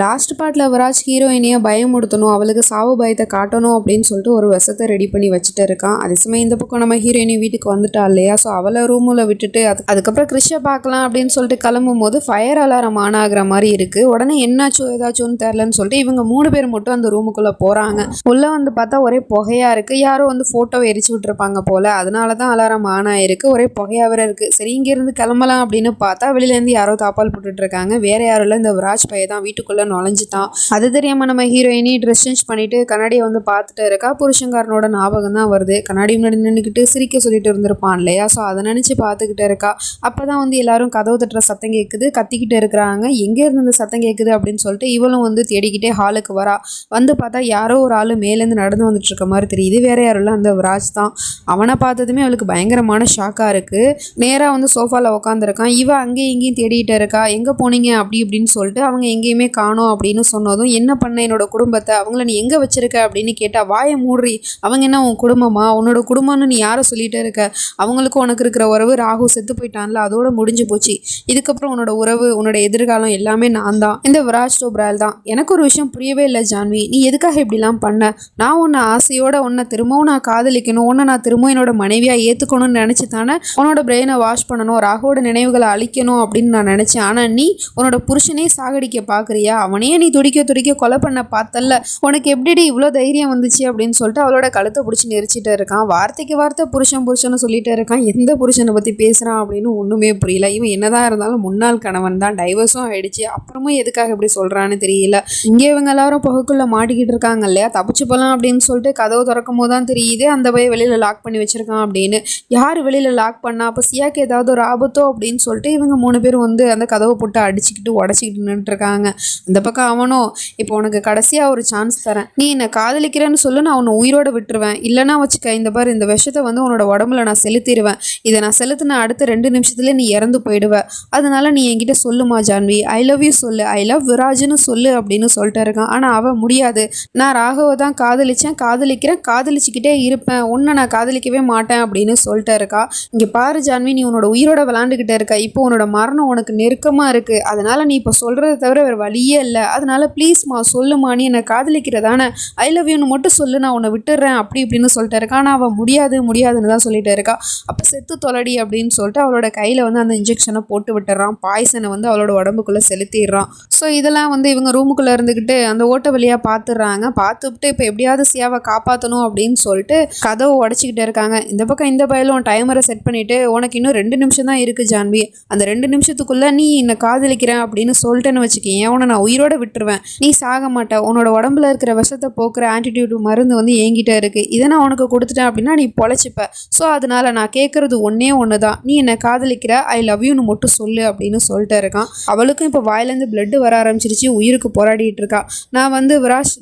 Last பார்ட்டில் விராஜ் ஹீரோயினியை பயமுடுத்தணும், அவளுக்கு சாவு பயத்தை காட்டணும் அப்படின்னு சொல்லிட்டு ஒரு விஷத்தை ரெடி பண்ணி வச்சுட்டு இருக்கான். அதே சமயம் இந்த பக்கம் நம்ம ஹீரோயினி வீட்டுக்கு வந்துட்டா இல்லையா, ஸோ அவளை ரூமில் விட்டுட்டு அதுக்கப்புறம் கிறிஷை பார்க்கலாம் அப்படின்னு சொல்லிட்டு கிளம்பும் போது ஃபயர் அலாரம் ஆன் ஆகுற மாதிரி இருக்கு. உடனே என்னாச்சோ ஏதாச்சும்னு தெரிலன்னு சொல்லிட்டு இவங்க 3 பேர் மட்டும் அந்த ரூமுக்குள்ளே போகிறாங்க. உள்ளே வந்து பார்த்தா ஒரே புகையாக இருக்குது. யாரோ வந்து ஃபோட்டோவை எரிச்சு விட்டுருப்பாங்க போல், அதனால தான் அலாரம் ஆன் ஆயிருக்கு. ஒரே புகையாக வேற இருக்குது. சரி இங்கேருந்து கிளம்பலாம் அப்படின்னு பார்த்தா வெளியிலேருந்து யாரோ தாப்பால் போட்டுட்டு இருக்காங்க. வேற யாரும் இல்லை, இந்த விராஜ் பையன் தான் வீட்டுக்குள்ளே நுழைஞ்சிட்டான். அது தெரியாம நம்ம ஹீரோயினி ட்ரெஸ் சேஞ்ச் பண்ணிட்டு கண்ணாடியை வந்து பார்த்துட்டு இருக்கா. புருஷங்காரனோட ஞாபகம் தான் வருது. கண்ணாடி முன்னாடி நின்றுக்கிட்டு சிரிக்க சொல்லிட்டு இருந்திருப்பான் இல்லையா, ஸோ அதை நினைச்சு பார்த்துக்கிட்டு இருக்கா. அப்பதான் வந்து எல்லாரும் கதவு தட்டுற சத்தம் கேட்குது, கத்திக்கிட்டு இருக்கிறாங்க. எங்கே இருந்து இந்த சத்தம் கேட்குது அப்படின்னு சொல்லிட்டு இவளும் வந்து தேடிக்கிட்டே ஹாலுக்கு வரா. வந்து பார்த்தா யாரோ ஒரு ஆள் மேலேருந்து நடந்து வந்துட்டு இருக்க மாதிரி தெரியுது. வேற யாரும் இல்லை, அந்த விராஜ் தான். அவனை பார்த்ததுமே அவளுக்கு பயங்கரமான ஷாக்காக இருக்கு. நேராக வந்து சோஃபாவில் உட்காந்துருக்கான். இவன் அங்கேயும் இங்கேயும் தேடிட்டு இருக்கா. எங்கே போனீங்க அப்படி இப்படின்னு சொல்லிட்டு அவங்க எங்கேயுமே காணோம் அப்படின்னு சொன்னதும், என்ன பண்ண என்னோட குடும்பத்தை, அவங்கள நீ எங்கே வச்சிருக்க அப்படின்னு கேட்டா, வாயை மூடி, அவங்க என்ன உன் குடும்பமா, உன்னோட குடும்பம்னு நீ யாரை சொல்லிட்டு இருக்க, அவங்களுக்கும் உனக்கு இருக்கிற உறவு, ராகு செத்து போயிட்டான்ல அதோட முடிஞ்சு போச்சு, இதுக்கப்புறம் உன்னோட உறவு உன்னோட எதிர்காலம் எல்லாமே நான் தான், இந்த விராஜ் டோப்ரால் தான். எனக்கு ஒரு விஷயம் புரியவே இல்லை ஜான்வி, நீ எதுக்காக இப்படிலாம் பண்ண? நான் உன்னை ஆசையோட உன்னை திரும்பவும் நான் காதலிக்கணும், உன்னை நான் திரும்பவும் என்னோட மனைவியாக ஏற்றுக்கணும்னு நினச்சி தானே உன்னோட பிரெயினை வாஷ் பண்ணணும், ராகுவோட நினைவுகளை அழிக்கணும் அப்படின்னு நான் நினச்சேன். ஆனால் நீ உன்னோட புருஷனே சாகடிக்க பார்க்குறியா, அவனையே நீ துடிக்க துடிக்க கொலை பண்ண பார்த்தல்ல, உனக்கு எப்படி இவ்வளோ தைரியம் வந்துச்சு அப்படின்னு சொல்லிட்டு அவளோட கழுத்தை பிடிச்சி நெரிச்சிட்டு இருக்கான். வார்த்தைக்கு வார்த்தை புருஷன் சொல்லிட்டு இருக்கான். எந்த புருஷனை பற்றி பேசுகிறான் அப்படின்னு ஒன்றுமே புரியல. இவன் என்னதான் இருந்தாலும் முன்னாள் கணவன் தான், டைவர்ஸும் ஆயிடுச்சு, அப்புறமும் எதுக்காக இப்படி சொல்கிறான்னு தெரியல. இங்கே இவங்க எல்லாரும் புகைக்குள்ளே மாட்டிக்கிட்டு இருக்காங்க இல்லையா, தப்பிச்சு போகலாம் அப்படின்னு சொல்லிட்டு கதவு திறக்கும் போது தான் தெரியுது அந்த பையன் வெளியில் லாக் பண்ணி வச்சிருக்கான் அப்படின்னு. யார் வெளியில் லாக் பண்ணா, அப்போ சியாக்கு ஏதாவது ஒரு ஆபத்தோ அப்படின்னு சொல்லிட்டு இவங்க 3 பேர் வந்து அந்த கதவை போட்டு அடிச்சுக்கிட்டு உடச்சிக்கிட்டு நின்றுட்டுருக்காங்க. அந்த பக்கம் அவனும், இப்போ உனக்கு கடைசியாக ஒரு சான்ஸ் தரேன், நீ என்னை காதலிக்கிறேன்னு சொல்லு, நான் உன்னை உயிரோட விட்டுருவேன், இல்லைனா வச்சுக்க இந்த பாரு இந்த விஷத்தை வந்து உன்னோட உடம்புல நான் செலுத்திடுவேன், இதை நான் செலுத்தின அடுத்த 2 நிமிஷத்துல நீ இறந்து போயிடுவேன், அதனால நீ என்கிட்ட சொல்லுமா ஜான்வி, ஐ லவ் யூ சொல்லு, ஐ லவ் விராஜ்னு சொல்லு அப்படின்னு சொல்லிட்டு இருக்கான். ஆனால் அவன் முடியாது, நான் ராகவை தான் காதலிச்சேன், காதலிக்கிறேன், காதலிச்சுக்கிட்டே இருப்பேன், உன்னை நான் காதலிக்கவே மாட்டேன் அப்படின்னு சொல்லிட்டு இருக்கா. இங்கே பாரு ஜான்வி, நீ உன்னோட உயிரோட விளாண்டுக்கிட்டே இருக்க, இப்போ உன்னோட மரணம் உனக்கு நெருக்கமாக இருக்குது, அதனால நீ இப்போ சொல்கிறத தவிர வேறு வழியே இல்லை, அதனால ப்ளீஸ்மா சொல்லுமா, நீ என்னை காதலிக்கிறதானே, ஐ லவ் யூன்னு மட்டும் சொல்லு, நான் உன்னை விட்டுடுறேன் அப்படி இப்படின்னு சொல்லிட்டு இருக்கா. ஆனால் அவள் முடியாதுன்னு தான் சொல்லிட்டு இருக்கா. அப்போ செத்து தொலடி அப்படின்னு சொல்லிட்டு அவளோட கையில் வந்து அந்த இன்ஜெக்ஷனை போட்டு விட்டுறான். பாய்சனை வந்து அவளோட உடம்புக்குள்ளே செலுத்திடுறான். ஸோ இதெல்லாம் வந்து இவங்க ரூமுக்குள்ளே இருந்துக்கிட்டு அந்த ஓட்ட வழியாக பார்த்துடுறாங்க. பார்த்துக்கிட்டு இப்போ எப்படியாவது சியாவை காப்பாற்றணும் அப்படின்னு சொல்லிட்டு கதவை உடச்சிக்கிட்டே இருக்காங்க. இந்த பக்கம் இந்த பயலும் டைமரை செட் பண்ணிவிட்டு, உனக்கு இன்னும் 2 நிமிஷம் தான் இருக்குது ஜான்வி, அந்த 2 நிமிஷத்துக்குள்ளே நீ என்னை காதலிக்கிறேன் அப்படின்னு சொல்லிட்டேன்னு வச்சுக்கேன், உன்னை நான் உயிரோட விட்டுருவேன், நீ சாக மாட்டேன், உன்னோட உடம்புல இருக்கிற விஷத்தை போக்குற ஆன்டிடியூட் மருந்து வந்து என்கிட்ட இருக்குது, இதை நான் உனக்கு கொடுத்துட்டேன் அப்படின்னா நீ பொழைச்சிப்ப, ஸோ அதனால நான் கேட்குறது ஒன்று தான், நீ என்னை காதலிக்கிற, ஐ லவ் யூன்னு மட்டும் சொல்லு அப்படின்னு சொல்லிட்டு இருக்கான். அவளுக்கும் இப்போ வாயிலேருந்து பிளட்டு வர ஆரம்பிச்சிருச்சு, உயிருக்கு போராடிட்டு இருக்கா. நான் வந்து விராஜ்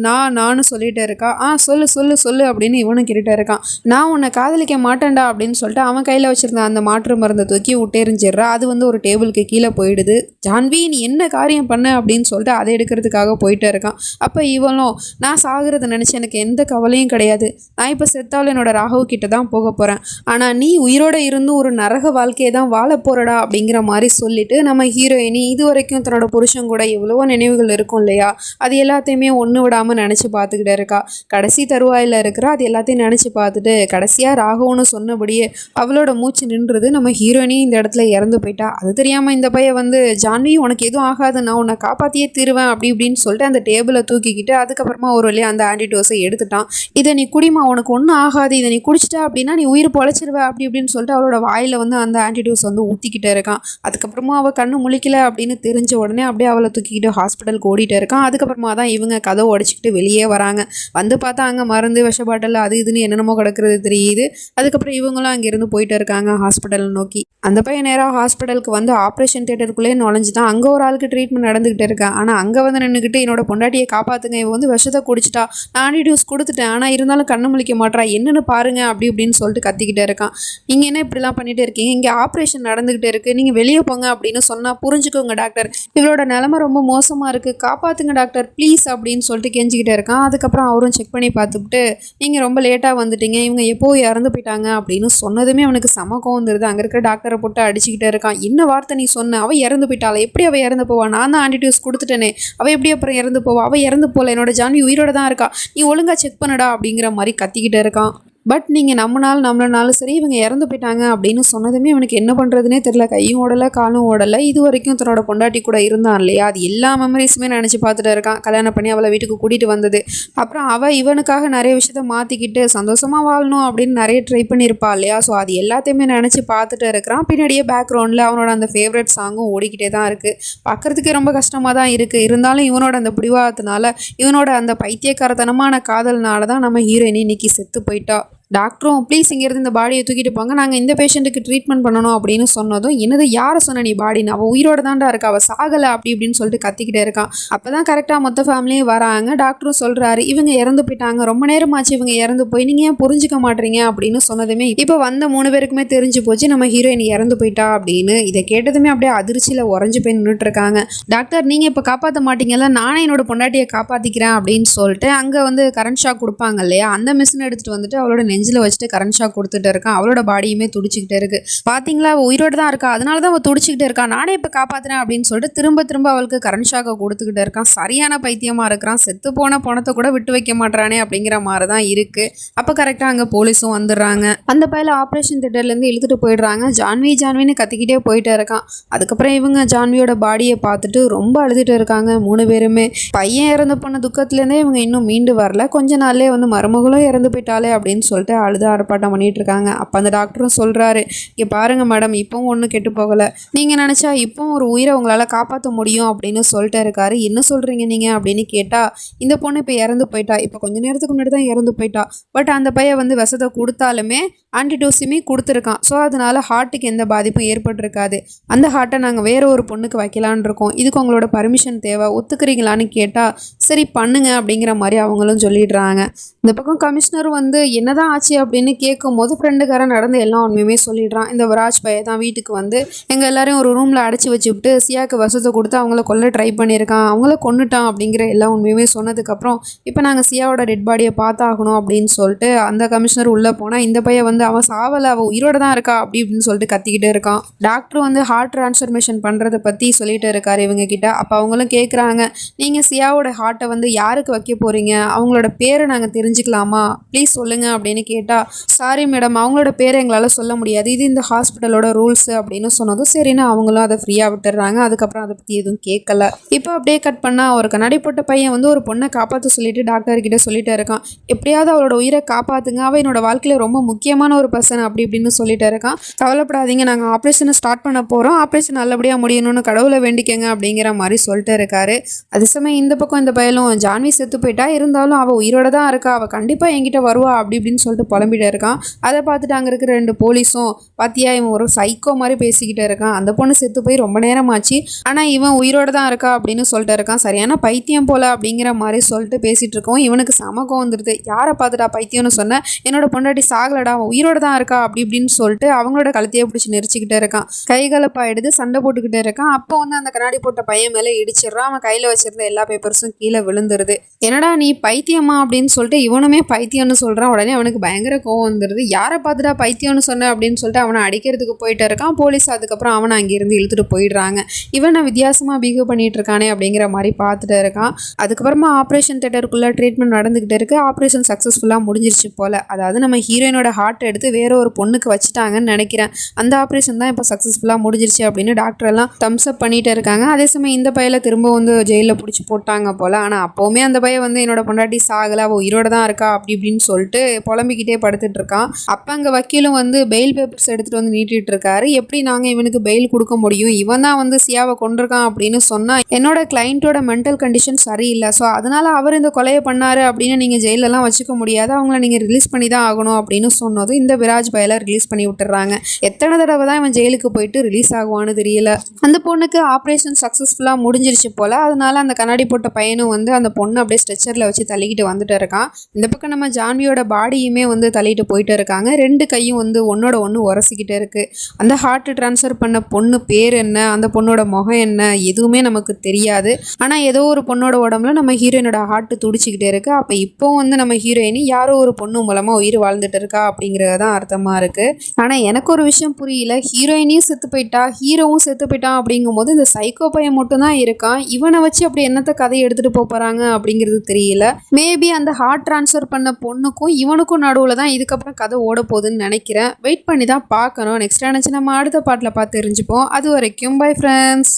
நானும் சொல்லிட்டு இருக்கா. சொல்லு சொல்லு சொல்லு அப்படின்னு இவனும் கேட்டுட்டு இருக்கான். நான் உன்னை காதலிக்க மாட்டேன்டா அப்படின்னு சொல்லிட்டு அவன் கையில் வச்சிருந்த அந்த மாற்று மருந்தை தூக்கி விட்டேறிஞ்சிடுறா. அது வந்து ஒரு டேபிளுக்கு கீழே போயிடுது. ஜான்வி நீ என்ன காரியம் பண்ண அப்படின்னு சொல்லிட்டு அதை எடுக்கிறதுக்காக போயிட்டே இருக்கான். அப்போ இவளும், நான் சாகிறத நினச்சி எனக்கு எந்த கவலையும் கிடையாது, நான் இப்போ செத்தாலும் என்னோட ராகவ் கிட்ட தான் போக போகிறேன், ஆனால் நீ உயிரோட இருந்து ஒரு நரக வாழ்க்கையை தான் வாழ போறடா அப்படிங்கிற மாதிரி சொல்லிட்டு நம்ம ஹீரோயினி இது வரைக்கும் தன்னோட புருஷன் கூட எவ்வளவோ நினைவுகள் இருக்கும் இல்லையா, அது எல்லாத்தையுமே ஒன்று விடாமல் நினச்சி பார்த்துக்கிட்டே இருக்கா. கடைசி தருவாயில் இருக்கிறா, அது எல்லாத்தையும் நினச்சி பார்த்துட்டு கடைசியாக ராகவன்னு சொன்னபடியே அவளோட மூச்சு நின்றுது. நம்ம ஹீரோயினி இந்த இடத்துல இறந்து போயிட்டா. அது தெரியாமல் இந்த பையன் வந்து, ஜான்வி உனக்கு எதுவும் ஆகாது, நான் உன்னை காப்பாற்றியே தீருவேன் அப்படி இப்படின்னு சொல்லிட்டு அந்த டேபிளை தூக்கிக்கிட்டு அதுக்கப்புறமா ஒரு வழியாக அந்த ஆன்டிடோஸை எடுத்துட்டான். இதை நீ குடிமா, உனக்கு ஒன்றும் ஆகாது, இதை நீ குடிச்சிட்டா அப்படின்னா நீ உயிர் பொழைச்சிருவ அப்படி இப்படின்னு சொல்லிட்டு அவளோட வாயில் வந்து அந்த ஆன்டிடோஸ் வந்து ஊற்றிக்கிட்டே இருக்கான். அதுக்கப்புறமா அவள் கண்ணு முழிக்கல அப்படின்னு தெரிஞ்ச உடனே அப்படியே அவளை தூக்கிக்கிட்டு ஹாஸ்பிட்டலுக்கு ஓடிட்டே இருக்கான். அதுக்கப்புறமா தான் இவங்க கதவை உடைச்சிக்கிட்டு வெளியே வராங்க. வந்து பார்த்தா அங்கே மருந்து விஷ பாட்டில் அது இதுன்னு என்னென்னமோ கிடக்கிறது தெரியுது. அதுக்கப்புறம் இவங்களும் அங்கேருந்து போயிட்டு இருக்காங்க ஹாஸ்பிட்டல் நோக்கி. அந்த பையன் நேராக ஹாஸ்பிட்டலுக்கு வந்து ஆப்ரேஷன் தியேட்டருக்குள்ளேயே நுழைஞ்சுதான். அங்கே ஒரு ஆளுக்கு ட்ரீட்மெண்ட் நடந்துகிட்டு இருக்கேன். ஆனால் அங்கே வந்து நின்றுக்கிட்டு என்னோட பொண்டாட்டியை காப்பாற்றுங்க, இவன் வந்து விஷத்தை குடிச்சிட்டா, நான் ஆன்டிடியூஸ் கொடுத்துட்டேன், ஆனால் இருந்தாலும் கண்ணு முழிக்க மாட்டா, என்னென்னு பாருங்க அப்படி இப்படின்னு சொல்லிட்டு கத்திக்கிட்டே இருக்கான். நீங்கள் என்ன இப்படிலாம் பண்ணிட்டு இருக்கீங்க, இங்கே ஆப்ரேஷன் நடந்துகிட்டே இருக்குது, நீங்கள் வெளியே போங்க அப்படின்னு சொன்னால் புரிஞ்சுக்கோங்க டாக்டர், இவளோட நிலமை ரொம்ப மோசமாக இருக்குது, காப்பாற்றுங்க டாக்டர் ப்ளீஸ் அப்படின்னு சொல்லிட்டு கெஞ்சிக்கிட்டே இருக்கான். அதுக்கப்புறம் அவரும் செக் பண்ணி பார்த்துக்கிட்டு, நீங்கள் ரொம்ப லேட்டாக வந்துட்டீங்க, இவங்க எப்போ இறந்து போயிட்டாங்க அப்படின்னு சொன்னதுமே அவனுக்கு செம கோவம் வந்துடுது. அங்கே இருக்கிற டாக்டரை போட்டு அடிச்சுக்கிட்டே இருக்கான். என்ன வார்த்தை நீ சொன்ன, அவள் இறந்து போயிட்டாளா, எப்படி அவள் இறந்து போவா, நான் தான் ஆன்டிடியூஸ் கொடுத்துட்டேனே, அவள் எப்படி அப்புறம் இறந்து போவா? அவள் இறந்து போகல, என்னோட ஜான்வி உயிரோட தான் இருக்கா, நீ ஒழுங்காக செக் பண்ணுடா அப்படிங்கிற மாதிரி கத்திக்கிட்டே இருக்கான். பட் நீங்கள் நம்மளனாலும் சரி இவங்க இறந்து போயிட்டாங்க அப்படின்னு சொன்னதுமே அவனுக்கு என்ன பண்ணுறதுனே தெரில. கையும் ஓடலை காலும் ஓடலை. இது வரைக்கும் தன்னோட பொண்டாட்டி கூட இருந்தான் இல்லையா, அது எல்லா மெமரிஸுமே நினச்சி பார்த்துட்டு இருக்கான். கல்யாணம் பண்ணி அவளை வீட்டுக்கு கூட்டிகிட்டு வந்தது, அப்புறம் அவள் இவனுக்காக நிறைய விஷயத்த மாற்றிக்கிட்டு சந்தோஷமாக வாழணும் அப்படின்னு நிறைய ட்ரை பண்ணியிருப்பா இல்லையா. ஸோ அது எல்லாத்தையுமே நினச்சி பார்த்துட்டு இருக்கிறான். பின்னாடியே பேக்ரவுண்டில் அவனோட அந்த ஃபேவரட் சாங்கும் ஓடிக்கிட்டே தான் இருக்குது. பார்க்குறதுக்கே ரொம்ப கஷ்டமாக தான் இருக்குது. இருந்தாலும் இவனோட அந்த பிடிவாதத்தினால, இவனோட அந்த பைத்தியக்காரத்தனமான காதல்னால தான் நம்ம ஹீரோயினி இன்னைக்கு செத்து போயிட்டா. டாக்டரும் ப்ளீஸ் இங்கேருந்து இந்த பாடியை தூக்கிட்டு போங்க, நாங்கள் இந்த பேஷண்ட்டுக்கு ட்ரீட்மெண்ட் பண்ணணும் அப்படின்னு சொன்னதும், என்னது யாரை சொன்ன நீ பாடின்னு, அவள் உயிரோட தாண்டா இருக்கா, அவள் சாகலை அப்படி இப்படின்னு சொல்லிட்டு கத்திக்கிட்டே இருக்கான். அப்போ தான் கரெக்டாக மொத்த ஃபேமிலியும் வராங்க. டாக்டரும் சொல்கிறாரு இவங்க இறந்து போயிட்டாங்க, ரொம்ப நேரமாச்சு இவங்க இறந்து போய், நீங்கள் ஏன் புரிஞ்சிக்க மாட்டீங்க அப்படின்னு சொன்னதுமே இப்போ வந்த 3 பேருக்குமே தெரிஞ்சு போச்சு நம்ம ஹீரோயின் இறந்து போயிட்டா அப்படின்னு. இதை கேட்டதுமே அப்படியே அதிர்ச்சியில் உறைஞ்சு போய் நின்றுட்டு இருக்காங்க. டாக்டர் நீங்கள் இப்போ காப்பாற்ற மாட்டீங்கல்ல, நானே என்னோட பொண்டாட்டியை காப்பாற்றிக்கிறேன் அப்படின்னு சொல்லிட்டு அங்கே வந்து கரண்ட் ஷாக் கொடுப்பாங்க இல்லையா, அந்த மிஷினை எடுத்துகிட்டு வந்துட்டு அவளோட நெஞ்சில் வச்சுட்டு கரண்ட் ஷாக் கொடுத்துட்டு இருக்கான். அவளோட பாடியுமே துடிச்சிக்கிட்டே இருக்கு. பாத்தீங்களா அவள் உயிரோடு தான் இருக்கா, அதனால தான் அவள் துடிச்சிக்கிட்டே இருக்கா, நானே இப்போ காப்பாத்துறேன் அப்படின்னு சொல்லிட்டு திரும்ப அவளுக்கு கரண்ட் ஷாக்கை கொடுத்துக்கிட்டே இருக்கான். சரியான பைத்தியமா இருக்கிறான். செத்து போன பணத்தை கூட விட்டு வைக்க மாட்டானே அப்படிங்கிற மாதிரி தான் இருக்கு. அப்போ கரெக்டாக அங்கே போலீஸும் வந்துடுறாங்க. அந்த பையில ஆப்ரேஷன் தியேட்டர்லேருந்து இழுத்துட்டு போயிடுறாங்க. ஜான்வின்னு கத்திக்கிட்டே போயிட்டே இருக்கான். அதுக்கப்புறம் இவங்க ஜான்வியோட பாடியை பார்த்துட்டு ரொம்ப அழுதுட்டு இருக்காங்க 3 பேருமே. பையன் இறந்து போன துக்கத்துலேருந்தே இவங்க இன்னும் மீண்டு வரல. கொஞ்ச நாள்லேயே வந்து மருமகளும் இறந்து போயிட்டாலே அப்படின்னு சொல்லிட்டு அழுது ஆர்ப்பாட்டம் பண்ணிட்டு இருக்காங்க. அப்போ அந்த டாக்டரும் சொல்கிறாரு, இங்கே பாருங்கள் மேடம், இப்போவும் ஒன்றும் கெட்டு போகலை, நீங்கள் நினச்சா இப்போவும் ஒரு உயிரை உங்களால் காப்பாற்ற முடியும் அப்படின்னு சொல்லிட்டு இருக்காரு. என்ன சொல்கிறீங்க நீங்கள் அப்படின்னு கேட்டால், இந்த பொண்ணு இப்போ இறந்து போயிட்டா, இப்போ கொஞ்சம் நேரத்துக்கு முன்னாடி தான் இறந்து போயிட்டா. பட் அந்த பையன் வந்து விஷத்தை கொடுத்தாலுமே ஆன்டிடோஸுமே கொடுத்துருக்கான். ஸோ அதனால் ஹார்ட்டுக்கு எந்த பாதிப்பும் ஏற்பட்டிருக்காது. அந்த ஹார்ட்டை நாங்கள் வேற ஒரு பொண்ணுக்கு வைக்கலான் இருக்கோம், இதுக்கு உங்களோட பர்மிஷன் தேவை, ஒத்துக்கிறீங்களான்னு கேட்டால் சரி பண்ணுங்க அப்படிங்கிற மாதிரி அவங்களும் சொல்லிடுறாங்க. இந்த பக்கம் கமிஷனர் வந்து என்னதான் ஆச்சு அப்படின்னு கேட்கும் போது ஃப்ரெண்டுக்காரன் நடந்த எல்லா உண்மையுமே சொல்லிடுறான். இந்த விராஜ் பையன் தான் வீட்டுக்கு வந்து எங்கள் எல்லாரையும் ஒரு ரூமில் அடைச்சி வச்சுவிட்டு சியாவுக்கு விஷத்தை கொடுத்து அவங்கள கொல்ல ட்ரை பண்ணியிருக்கான், அவங்கள கொன்னுட்டான் அப்படிங்கிற எல்லா உண்மையுமே சொன்னதுக்கப்புறம் இப்போ நாங்கள் சியாவோட டெட் பாடியை பார்த்தாகணும் அப்படின்னு சொல்லிட்டு அந்த கமிஷனர் உள்ளே போனால், இந்த பையன் வந்து அவன் சாவலை, அவள் உயிரோட தான் இருக்கா அப்படி இப்படின்னு சொல்லிட்டு கத்திக்கிட்டே இருக்கான். டாக்டர் வந்து ஹார்ட் டிரான்ஸ்ஃபர்மேஷன் பண்ணுறதை பற்றி சொல்லிட்டு இருக்காரு இவங்க கிட்ட. அப்போ அவங்களும் கேட்குறாங்க, நீங்கள் சியாவோட ஹார்ட்டை வந்து யாருக்கு வைக்க போகிறீங்க, அவங்களோட பேரை நாங்கள் தெரிஞ்சுக்கலாமா, ப்ளீஸ் சொல்லுங்கள் அப்படின்னு கேட்டால், சாரி மேடம் அவங்களோட பேரை எங்களால் சொல்ல முடியாது, இது இந்த ஹாஸ்பிட்டலோட ரூல்ஸு அப்படின்னு சொன்னதும் சரின்னு அவங்களும் அதை ஃப்ரீயாக விட்டுறாங்க. அதுக்கப்புறம் அதை பற்றி எதுவும் கேட்கல. இப்போ அப்படியே கட் பண்ணால் ஒரு கண்ணாடி போட்ட பையன் வந்து ஒரு பொண்ணை காப்பாற்ற சொல்லிட்டு டாக்டர்கிட்ட சொல்லிட்டு இருக்கான், எப்படியாவது அவளோட உயிரை காப்பாற்றுங்க, அவள் என்னோட வாழ்க்கையில் ரொம்ப முக்கியமான ஒரு பர்சன் அப்படி இப்படின்னு சொல்லிட்டு இருக்கான். கவலைப்படாதீங்க, நாங்கள் ஆப்ரேஷனை ஸ்டார்ட் பண்ண போகிறோம், ஆப்ரேஷன் நல்லபடியாக முடியணும்னு கடவுளை வேண்டிக்கங்க அப்படிங்கிற மாதிரி சொல்லிட்டு இருக்காரு. அது சமயம் இந்த பக்கம் இந்த பயலும் ஜான்வி செத்து போயிட்டா, இருந்தாலும் அவள் உயிரோட தான் இருக்கா, அவள் கண்டிப்பாக என்கிட்ட வருவா அப்படி இப்படின்னு சொல்லிட்டு புலம்பிட்டு இருக்கான். அதை பார்த்துட்டு அங்கே இருக்கிற 2 போலீஸும், பாத்தியா இவன் ஒரு சைக்கோ மாதிரி பேசிக்கிட்டு இருக்கான், அந்த பொண்ணு செத்து போய் ரொம்ப நேரம் ஆச்சு, ஆனால் இவன் உயிரோட தான் இருக்கா அப்படின்னு சொல்லிட்டு இருக்கான், சரியான பைத்தியம் போல அப்படிங்கிற மாதிரி சொல்லிட்டு பேசிகிட்டு இருக்கோம். இவனுக்கு சமக்கம் வந்துடுது, யாரை பார்த்துட்டா பைத்தியம்னு சொன்னேன், என்னோட பொண்டாட்டி சாகலடா, அவன் உயிரோட தான் இருக்கா அப்படி இப்படின்னு சொல்லிட்டு அவங்களோட கழுத்தையே பிடிச்சி நெரிச்சிக்கிட்டே இருக்கான். கைகலப்பாயிடுது, சண்டை போட்டுக்கிட்டே இருக்கான். அப்போ வந்து அந்த கண்ணாடி போட்ட பையன் மேலே இடிச்சிடுறான். அவன் கையில் வச்சிருந்த எல்லா பேப்பர்ஸும் கீழே விழுந்துருது. என்னடா நீ பைத்தியமா அப்படின்னு சொல்லிட்டு இவனுமே பைத்தியம்னு சொல்கிறான். உடனே அவனுக்கு பயங்கர கோவம் வந்துடுது. யாரை பார்த்துட்டா பைத்தியம்னு சொன்ன அப்படின்னு சொல்லிட்டு அவனை அடிக்கிறதுக்கு போயிட்டு இருக்கான். போலீஸ் அதுக்கப்புறம் அவனை அங்கேருந்து இழுத்துட்டு போயிடுறாங்க. இவனை வித்தியாசமாக பிஹேவ் பண்ணிட்டு இருக்கானே அப்படிங்கிற மாதிரி பார்த்துட்டு இருக்கான். அதுக்கப்புறமா ஆப்ரேஷன் தியேட்டருக்குள்ளே ட்ரீட்மெண்ட் நடந்துக்கிட்டு இருக்கு. ஆப்ரேஷன் சக்ஸஸ்ஃபுல்லாக முடிஞ்சிருச்சு போல். அதாவது நம்ம ஹீரோயினோட ஹார்ட் எடுத்து வேற ஒரு பொண்ணுக்கு வச்சுட்டாங்கன்னு நினைக்கிறேன். அந்த ஆப்ரேஷன் தான் இப்போ சக்ஸஸ்ஃபுல்லாக முடிஞ்சிருச்சு அப்படின்னு டாக்டர் எல்லாம் தம்ஸ் அப் பண்ணிட்டு இருக்காங்க. அதே சமயம் இந்த பையில திரும்ப வந்து ஜெயிலில் பிடிச்சி போட்டாங்க போல். ஆனால் அப்போவுமே அந்த பையன் வந்து என்னோட பொண்டாட்டி சாகலை, அவள் உயிரோட தான் இருக்கா அப்படி இப்படின்னு சொல்லிட்டு புலம்பிக்கிட்டே படுத்துட்டு இருக்கான். அப்போ அங்கே வக்கீலும் வந்து பெயில் பேப்பர்ஸ் எடுத்துகிட்டு வந்து நீட்டிட்டு இருக்காரு. எப்படி நாங்கள் இவனுக்கு பெயில் கொடுக்க முடியும், இவன் தான் வந்து சியாவை கொண்டிருக்கான் அப்படின்னு சொன்னால் என்னோட கிளைண்ட்டோட மென்டல் கண்டிஷன் சரியில்லை, ஸோ அதனால் அவர் இந்த கொலையை பண்ணார் அப்படின்னு நீங்கள் ஜெயிலெல்லாம் வச்சுக்க முடியாது, அவங்கள நீங்கள் ரிலீஸ் பண்ணி தான் ஆகணும் அப்படின்னு சொன்னது இந்த விராஜ் பையில ரிலீஸ் பண்ணி விட்டுறாங்க. எத்தனை தடவை தான் இவன் ஜெயிலுக்கு போயிட்டு ரிலீஸ் ஆகுவான்னு தெரியல. அந்த பொண்ணுக்கு ஆப்ரேஷன் சக்ஸஸ்ஃபுல்லாக முடிஞ்சிருச்சு போல். அதனால அந்த கண்ணாடி போட்ட பையனும் வந்து அந்த பொண்ணு அப்படியே ஸ்ட்ரெச்சரில் வச்சு தள்ளிக்கிட்டு வந்துட்டு இருக்கான். இந்த பக்கம் நம்ம ஜான்வியோட பாடியுமே கையுமே வந்து தள்ளிட்டு போயிட்டு இருக்காங்க. 2 கையும் வந்து ஒன்னோட ஒன்று உரசிக்கிட்டே இருக்குது. அந்த ஹார்ட் ட்ரான்ஸ்ஃபர் பண்ண பொண்ணு பேர் என்ன, அந்த பொண்ணோட முகம் என்ன, எதுவுமே நமக்கு தெரியாது. ஆனால் ஏதோ ஒரு பொண்ணோட உடம்புல நம்ம ஹீரோயினோட ஹார்ட் துடிச்சிக்கிட்டே இருக்குது. அப்போ இப்போ வந்து நம்ம ஹீரோயினி யாரோ ஒரு பொண்ணு மூலமாக உயிர் வாழ்ந்துட்டு இருக்கா அப்படிங்கிறது தான் அர்த்தமாக இருக்குது. ஆனால் எனக்கு ஒரு விஷயம் புரியல, ஹீரோயினியும் செத்து போயிட்டா, ஹீரோவும் செத்து போயிட்டான் அப்படிங்கும்போது இந்த சைக்கோ பையன் மட்டும்தான் இருக்கான். இவனை வச்சு அப்படி என்னத்தை கதையை எடுத்துகிட்டு போகிறாங்க அப்படிங்கிறது தெரியல. மேபி அந்த ஹார்ட் ட்ரான்ஸ்ஃபர் பண்ண பொண்ணுக்கும் இவனுக்கும் நடுவில் தான் இதுக்கப்புறம் கதை ஓட போகுதுன்னு நினைக்கிறேன். வெயிட் பண்ணி தான் பார்க்கணும். நெக்ஸ்ட் நினச்சி நம்ம அடுத்த பாட்டில் பார்த்து தெரிஞ்சுப்போம். அது வரைக்கும் பை ஃப்ரெண்ட்ஸ்.